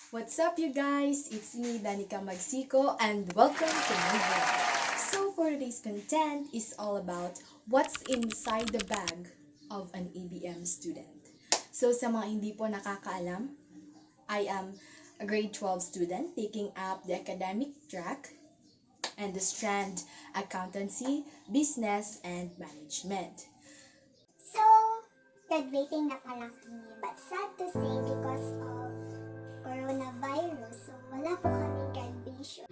What's up, you guys? It's me, Danica Magsiko, and welcome to my vlog. So for today's content is all about what's inside the bag of an ABM student. So sa mga hindi po nakakaalam, I am a grade 12 student taking up the academic track and the strand accountancy, business, and management. So, graduating na pala kami, but sad to say because of coronavirus, so wala po kaming graduation.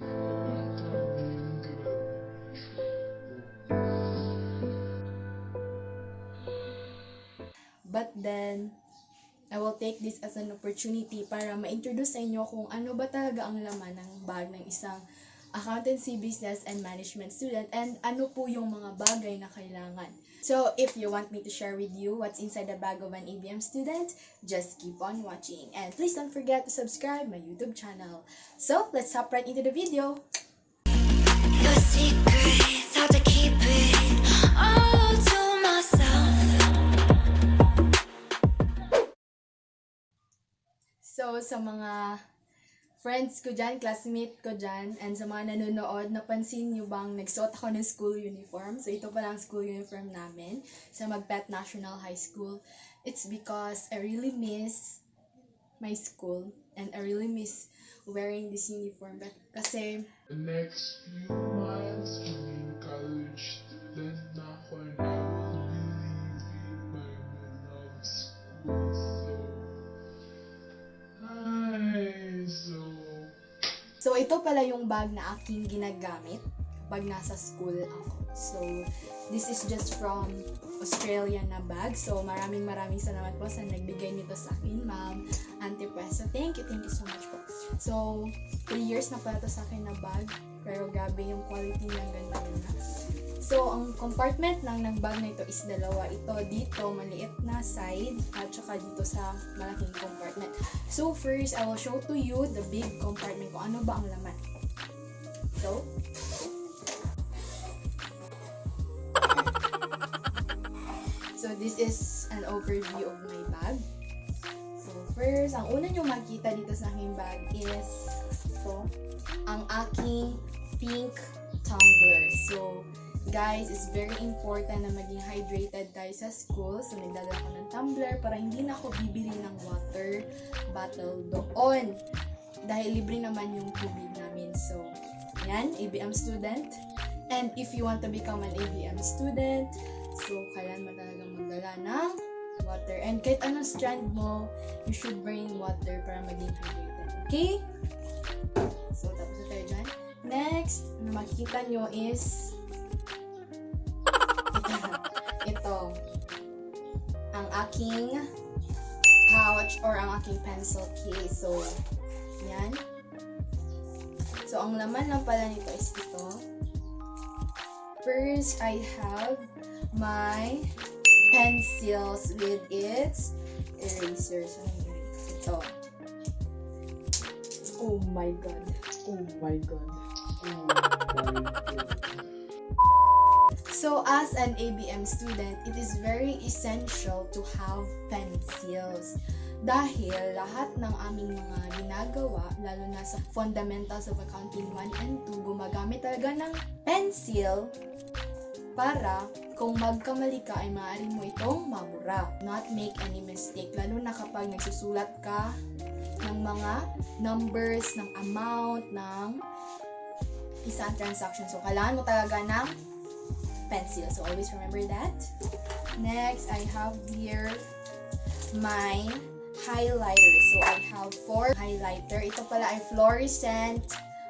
But then, I will take this as an opportunity para ma-introduce sa inyo kung ano ba talaga ang laman ng bag ng isang accountancy, business, and management student and ano po yung mga bagay na kailangan. So, if you want me to share with you what's inside the bag of an ABM student, just keep on watching. And please don't forget to subscribe my YouTube channel. So, let's hop right into the video. Your secrets, hard to keep it all to myself. So, sa mga friends ko dyan, classmate ko dyan, and sa mga nanonood, napansin nyo bang nagsuot ako ng school uniform? So, ito pala ang school uniform namin sa Magpet National High School. It's because I really miss my school and I really miss wearing this uniform. Kasi, The next few months, maging college student na ako and I will be leaving my beloved school. So, ito pala yung bag na aking ginagamit pag nasa school ako. So, this is just from Australia na bag. So, maraming salamat po sa nagbigay nito sa akin, Ma'am Auntie Pesa. Thank you so much po. So, 3 years na pala ito sa akin na bag. Pero grabe yung quality niya, ganda na. So, ang compartment lang ng bag na ito is dalawa. Ito dito, maliit na side, at saka dito sa malaking compartment. So, first, I will show to you the big compartment kung ano ba ang laman. So, this is an overview of my bag. So, first, ang una nyo makita dito sa aking bag is ito, ang aking pink tumbler. So, guys, it's very important na maging hydrated tayo sa school. So, nagdala ako ng tumbler para hindi na ako bibili ng water bottle doon. Dahil libre naman yung tubig namin. So, yan, ABM student. And if you want to become an ABM student, so, kailangan mo talagang magdala ng water. And kahit anong strand mo, you should bring water para maging hydrated. Okay? So, tapos na tayo dyan. Next, na makikita nyo is ito, ang aking pouch or ang aking pencil case. So, yan. So, ang laman lang pala nito is ito. First, I have my pencils with its erasers. Ito. Oh my god. Oh my god. Oh my god. So, as an ABM student, it is very essential to have pencils. Dahil lahat ng aming mga ginagawa, lalo na sa Fundamentals of Accounting 1 and 2, gumagamit talaga ng pencil para kung magkamali ka ay maaari mo itong mabura. Not make any mistake, lalo na kapag nagsusulat ka ng mga numbers, ng amount, ng isang transaction. So, kailangan mo talaga ng pencil. So, always remember that. Next, I have here my highlighter. So, I have 4 highlighter. Ito pala ay fluorescent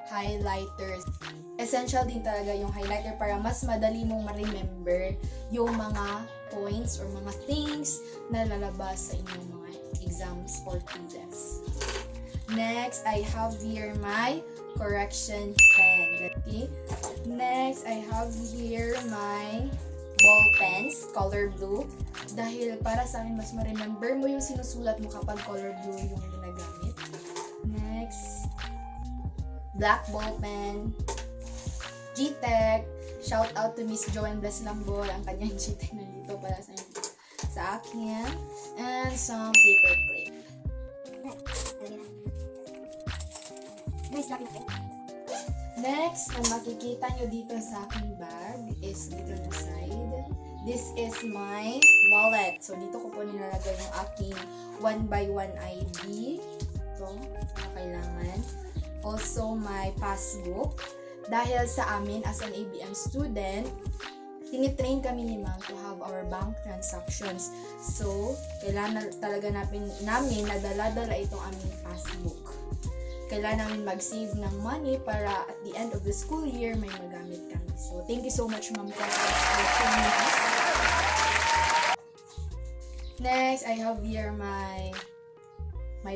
highlighters. Essential din talaga yung highlighter para mas madali mong ma-remember yung mga points or mga things na lalabas sa inyong mga exams or quizzes. Next, I have here my correction pen. Okay. Next, I have here my ball pens, color blue. Dahil para sa akin, mas ma-remember mo yung sinusulat mo kapag color blue yung ginagamit. Next, black ball pen. G-Tech. Shout out to Miss Joanne Blas Lambol. Ang kanyang G-Tech nandito para sa akin. And some paper clip. Guys, lapit natin. Next, na makikita nyo dito sa aking bag is dito na side. This is my wallet. So, dito ko po nilalagay yung aking 1x1 ID. Ito, na kailangan. Also, my passbook. Dahil sa amin, as an ABM student, tinitrain kami ni ma'am to have our bank transactions. So, kailangan talaga namin na dala-dala itong aming passbook. Kailangan namin mag-save ng money para at the end of the school year, may magamit kami. So, thank you so much, ma'am, for training us. Next, I have here my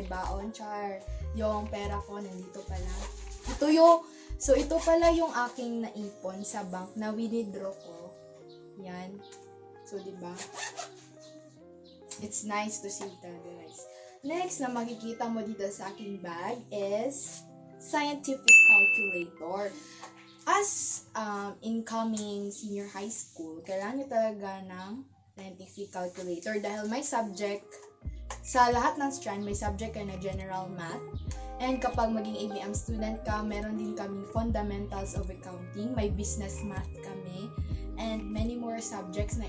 baon char. Yung pera ko, nandito pala. Ito pala yung aking naipon sa bank na withdraw ko. Yan. So, diba? It's nice to see that, guys. Next na makikita mo dito sa aking bag is scientific calculator. As incoming senior high school, kailangan nyo talaga ng scientific calculator dahil may subject, sa lahat ng strand, may subject ka na general math. And kapag maging ABM student ka, meron din kaming fundamentals of accounting, may business math kami, and many more subjects na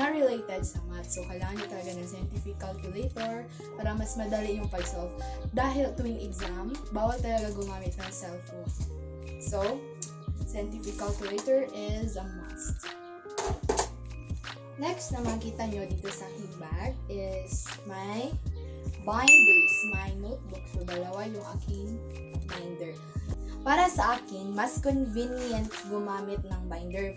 related sa math. So, kailangan nyo talaga ng scientific calculator para mas madali yung pag-solve. Dahil tuwing exam, bawal talaga gumamit ng cellphone. So, scientific calculator is a must. Next na makita nyo dito sa aking bag is my binders, my notebook. So, dalawa yung aking binder. Para sa akin, mas convenient gumamit ng binder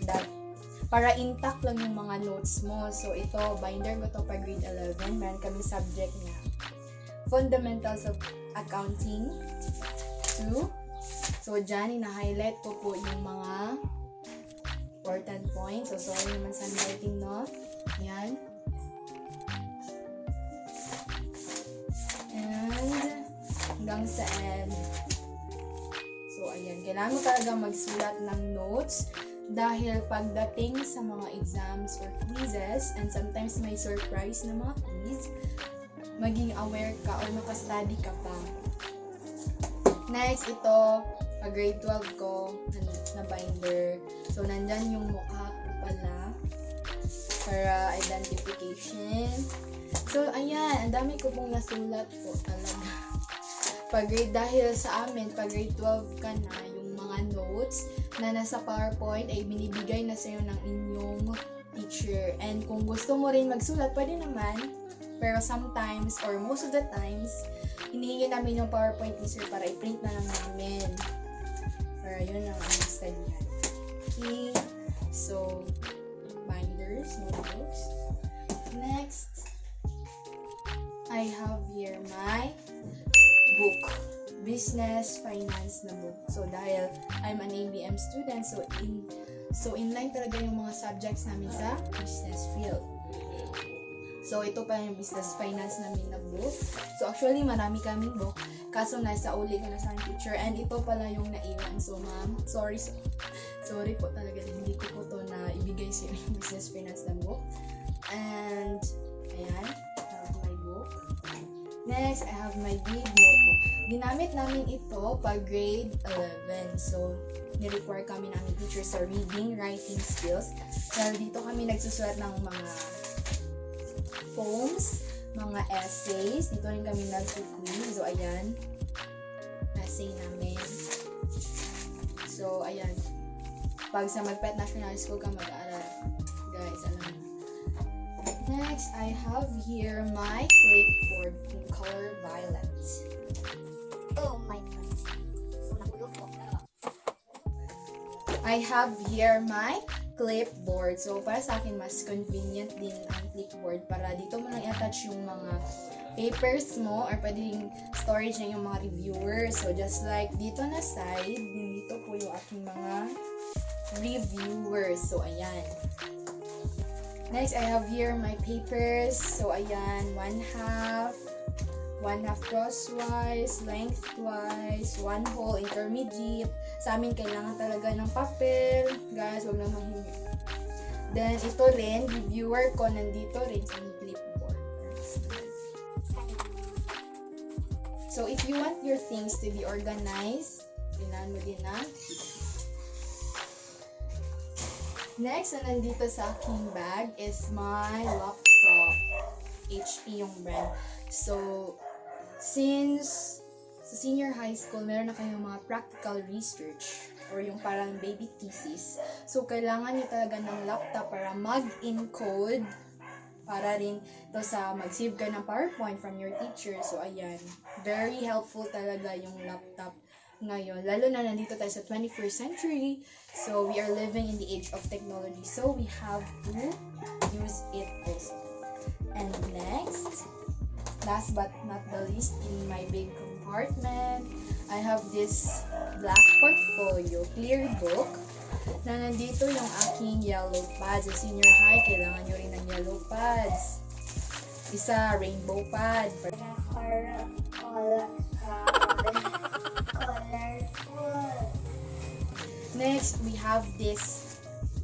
para intact lang yung mga notes mo. So, ito, binder ko to pa grade 11. Meron kami subject na Fundamentals of Accounting 2. So, dyan, ina-highlight ko po yung mga important points. So, sorry naman sa handwriting, no? Yan. And, hanggang sa end. So, ayan. Kailangan mo talaga magsulat ng notes dahil pagdating sa mga exams or quizzes, and sometimes may surprise na mga quiz, maging aware ka or makastudy ka pa. Next, ito, grade 12 ko na binder. So, nandyan yung mukha ko pala para identification. So, ayan, ang dami ko pong nasulat po talaga. Dahil sa amin, pag grade 12 ka na, yung mga notes na nasa PowerPoint ay binibigay na sa'yo ng inyong teacher. And kung gusto mo rin magsulat, pwede naman. Pero sometimes, or most of the times, hinihingi namin yung PowerPoint ni sir para i-print na lang namin. Para yun ang aming study. Okay. So, binders, notebooks. Next, I have here my book. Business, finance na book. So, dahil I'm an ABM student, so inline talaga yung mga subjects namin sa business field. So, ito pa yung business finance namin na book. So, actually, marami kaming book. Kaso, nasa uli ko na sa teacher. And ito pala yung naiwan. So, ma'am, sorry po talaga. Hindi ko po to na ibigay sa yung business finance na book. And, ayan. I have my book. Next, I have my big notebook. Ginamit namin ito pag grade 11. So, ni-require kami namin teacher sa reading, writing skills. Dahil dito kami nagsusulat ng mga poems, mga essays. Dito rin kami nag-quiz. So, ayan. Essay namin. So, ayan. Pag sa Magpet National School ka mag-aaral. Guys, alam mo. Next, I have here my clipboard in color violet. Oh my God. So, nakulog po. I have here my clipboard. So, para sa akin, mas convenient din ang clipboard para dito mo lang i-attach yung mga papers mo or pwedeng storage na yung mga reviewers. So, just like dito na side, dito po yung aking mga reviewers. So, ayan. Next, I have here my papers. So, ayan, 1/2 crosswise, lengthwise, 1 whole, intermediate. Sa amin, kailangan talaga ng papel. Guys, wag na mahingi. Then, ito rin, reviewer ko, nandito rin sa clipboard. So if you want your things to be organized, tingnan mo din na. Next na nandito sa aking bag is my laptop. HP yung brand. So, since sa senior high school, meron na kayong mga practical research or yung parang baby thesis. So, kailangan nyo talaga ng laptop para mag-encode para rin to sa mag-save ka ng PowerPoint from your teacher. So, ayan. Very helpful talaga yung laptop ngayon. Lalo na nandito tayo sa 21st century. So, we are living in the age of technology. So, we have to use it also. And next, last but not the least, in my big compartment, I have this black portfolio, clear book, na nandito yung aking yellow pads. Sa senior high, kailangan nyo rin ng yellow pads. Isa, rainbow pad. Next, we have this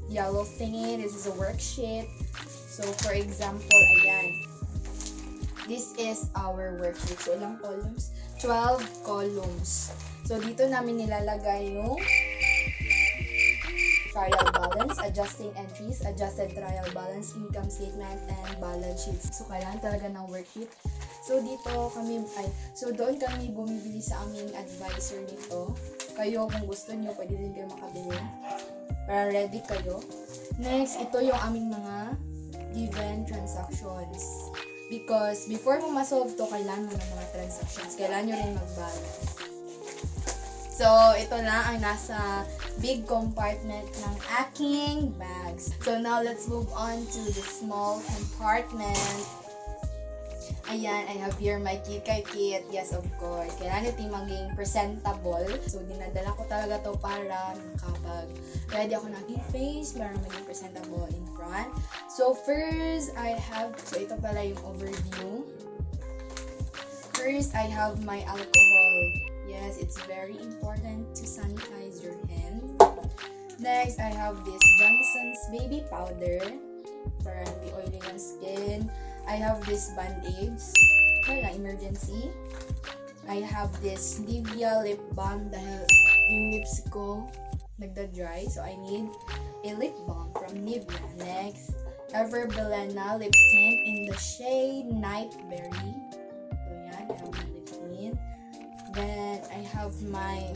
yellow thingy. This is a worksheet. So, for example, ayan. This is our worksheet. So, ilang columns? 12 columns. So, dito namin nilalagay yung trial balance, adjusting entries, adjusted trial balance, income statement, and balance sheets. So, kailangan talaga ng worksheet. So, doon kami bumibili sa aming advisor dito. Kayo, kung gusto nyo, pwede din kayo makabili. Para ready kayo. Next, ito yung aming mga given transactions. Because before mo ma-solve to, kailangan mo ng mga transactions. Kailangan nyo rin mag-balance. So, ito na ang nasa big compartment ng aking bags. So, now let's move on to the small compartment. Ayan, I have here my KitKat kit. Yes, of course. Kailangan ito maging presentable. So, dinadala ko talaga to para kapag ready ako ng aking face, para maging presentable in front. So, first, so ito pala yung overview. First, I have my alcohol. Yes, it's very important to sanitize your hands. Next, I have this Johnson's baby powder para hindi oily ang skin. I have this band-aids, wala, emergency. I have this Nivea lip balm dahil yung lips ko nagda-dry, so I need a lip balm from Nivea. Next, Everbelena lip tint in the shade Nightberry. So yan, I have my lip tint. Then, I have my,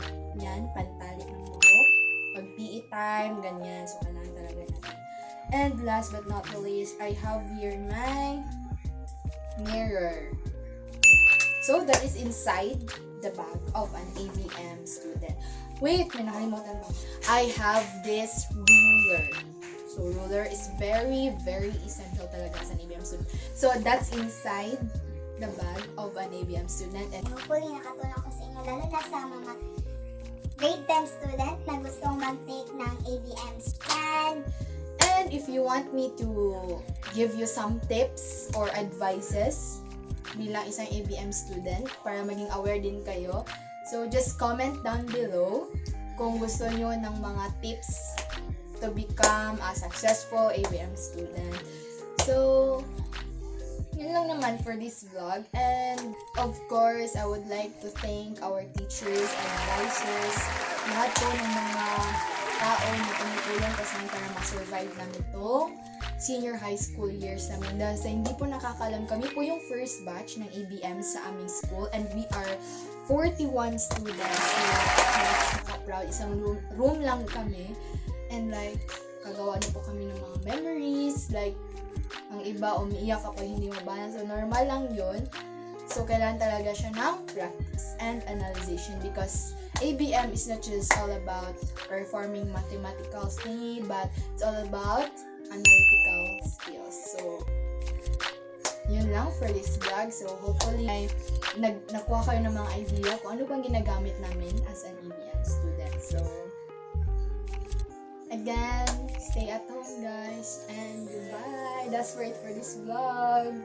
pantalik ng buhok. Pag PE time, ganyan. So, kailangan talaga natin. And last but not the least, I have here my mirror. So, that is inside the bag of an ABM student. Wait, may nakalimutan pa. I have this ruler. So, ruler is very, very essential talaga sa an ABM student. So, that's inside the bag of an ABM student. And hopefully, nakatulong ko sa inyo, lalo na sa mga grade 10 student na gustong mag-take ng ABM Student. And if you want me to give you some tips or advices bilang isang ABM student para maging aware din kayo, so just comment down below kung gusto nyo ng mga tips to become a successful ABM student. So, yun lang naman for this vlog. And of course, I would like to thank our teachers, advisors, lahat po ng mga tao na tumutulong kasi para ma-survive namin ito senior high school years namin. Dahil sa hindi po nakakalam, kami po yung first batch ng ABM sa aming school and we are 41 students. Proud, isang room lang kami and like, kagawa na po kami ng mga memories, like, ang iba umiiyak kapag hindi mabalance. So, normal lang yun. So, kailangan talaga siya ng practice and analyzation because ABM is not just all about performing mathematical thingy, but it's all about analytical skills. So, yun lang for this vlog. So, hopefully, nakuha kayo ng mga idea kung ano bang ginagamit namin as an ABM student. So, again, stay at home guys, and goodbye. That's for it for this vlog.